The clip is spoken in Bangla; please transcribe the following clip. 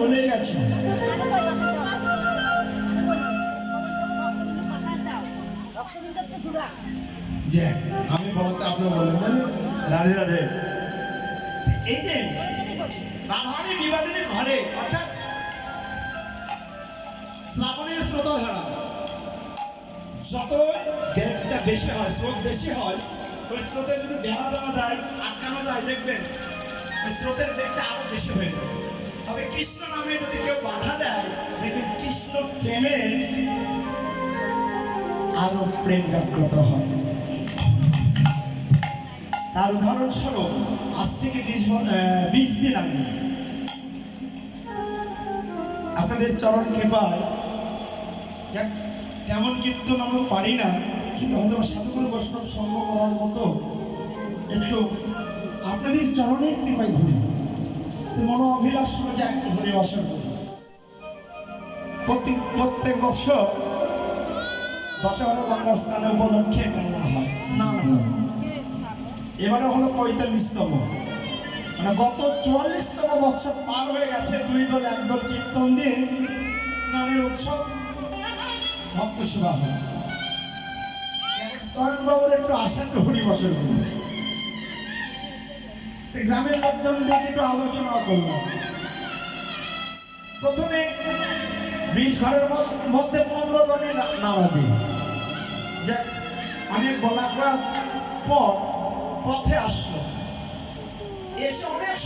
বলে গেছে। যে আমি বলতে আপনি বললেন না রাধে রাধে। এই যে রাধারানী বিবাদিনীর ঘরে অর্থাৎ শ্রাবণের স্রোতধারা যত বেগটা বেশি হয়, স্রোত বেশি হয়, ওই স্রোতে যদি বেড়া দেওয়া যায়, আটকানো যায়, দেখবেন ওই স্রোতের বেগটা আরো বেশি হয়ে যায়। তবে কৃষ্ণ নামে যদি কেউ বাধা দেয়, দেখবেন কৃষ্ণ প্রেমে আরো প্রেম জাগ্রত হয়। তার উদাহরণস্বরূপ আজ থেকে 20 দিন আগে আপনাদের চরণ কৃপায় তেমন কীর্তন আমরা পারি না, কিন্তু হয়তো সাধুগুরু বৈষ্ণব সঙ্গ করার মতো একটু আপনাদের চরণের কৃপায় ঘুরি, মনো অভিলাষ যে একটু ঘুরে আসার করি। প্রত্যেক বছর দশহরা গঙ্গা স্নানের উপলক্ষে মেলা হয়, স্নান হয়। এবারে হলো 45তম, মানে গত 44তম বছর পার হয়ে গেছে। 2 দল 1 দল কীর্তন দিয়ে স্নানের উৎসব ভক্ত সেবা হয়। চরণবাবুর একটু আসেন হরিবসের জন্য গ্রামের লোকজনদের একটু আলোচনা করলাম। প্রথমে 20 ঘরের মধ্যে 15 জনের নামা দিই, যে অনেক বলা করার পর পথে আসলো, এসে অনেক